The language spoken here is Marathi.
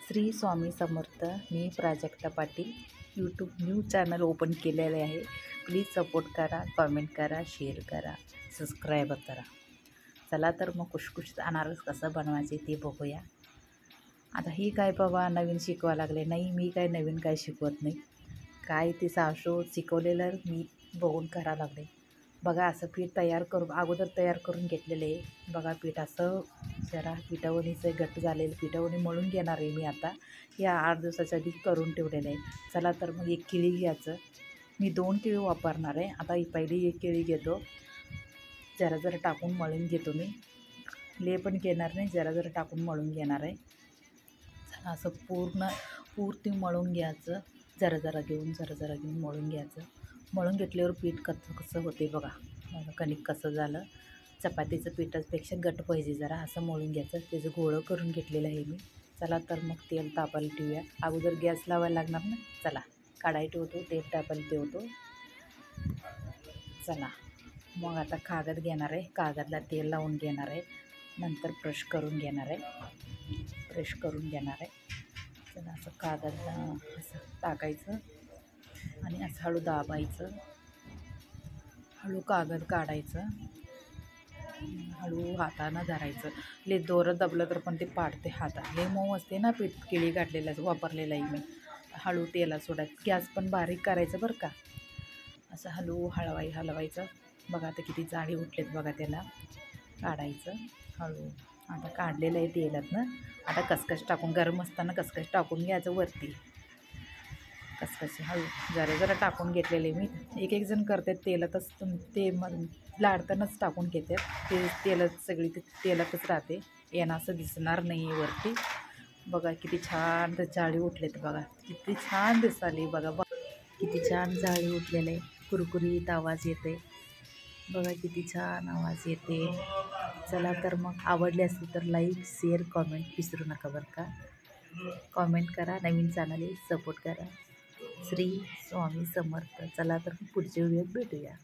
श्री स्वामी समर्थ. मी Prajakta Patil YouTube new channel open केलेले आहे. प्लीज सपोर्ट करा, कॉमेंट करा, शेअर करा, सबस्क्राईब करा. चला तर मग खुशखुशीत अनारस कसं बनवायचे ते बघूया. आता ही काय बाबा नवीन शिकवा लागले. नाही, मी काय नवीन काय शिकवत नाही. काय ते सासू शिकवलेलं मी बघून करा लागले. बघा असं पीठ अगोदर तयार करून घेतलेले आहे. बघा पीठ असं जरा पिठावणीचं घट्ट झालेलं पिठावणी मळून घेणार आहे मी आता. या 8 दिवसाच्या आधी करून ठेवलेलं आहे. चला तर मग एक केळी घ्यायचं. मी 2 केळी वापरणार आहे. आता ही पहिली एक केळी घेतो. जरा जरा टाकून मळून घेतो मी. ले पण घेणार नाही, जरा जरा टाकून मळून घेणार आहे. चला असं पूर्ती मळून घ्यायचं. जरा जरा घेऊन मळून घ्यायचं. मळून घेतल्यावर पीठ कसं होते बघा. कणिक कसं झालं. चपातीचं पिठापेक्षा घट्ट पाहिजे जरा असं मळून घ्यायचं. त्याचं गोळं करून घेतलेलं आहे मी. चला तर मग तेल तापायला ठेवूया. अगोदर गॅस लावायला लागणार ना. चला कढाई ठेवतो, तेल तापायला ठेवतो. चला मग आता कागद घेणार आहे. कागदला तेल लावून घेणार आहे. नंतर ब्रश करून घेणार आहे. चला असं कागदला असं टाकायचं आणि असं हळू दाबायचं. हळू कागद काढायचं. हळू हातानं धरायचं. ले दोरं दबलं तर पण ते पाडते हातात. लय मऊ असते ना पीठ. केळी गाठलेलं वापरलेलं आहे मी. हळू तेला सोडायचं. गॅस पण बारीक करायचं बरं का. असं हलवायचं. बघा आता किती जाळी उठलेत बघा. त्याला काढायचं हळू. आता काढलेलं आहे तेलातनं. आता खसखस टाकून गरम असताना खसखस टाकून घ्यायचं वरती. खसखस हळू जरा टाकून घेतलेले मी. एक जण करतात तेलातच. ते लाडतानाच टाकून घेतात. ते तेलात सगळी ते तेलातच राहते. येणं असं दिसणार नाही आहे वरती. बघा किती छान जाळी उठलेत बघा. किती छान दिसाली बघा. किती छान जाळी उठलेलं आहे. कुरकुरीत आवाज येते बघा. किती छान आवाज येते. चला तर मग आवडले असेल तर लाईक, शेअर, कॉमेंट विसरू नका बरं का. कॉमेंट करा, नवीन चॅनल सपोर्ट करा. श्री स्वामी समर्थ. चला तर पुढच्या व्हिडिओत भेटूया.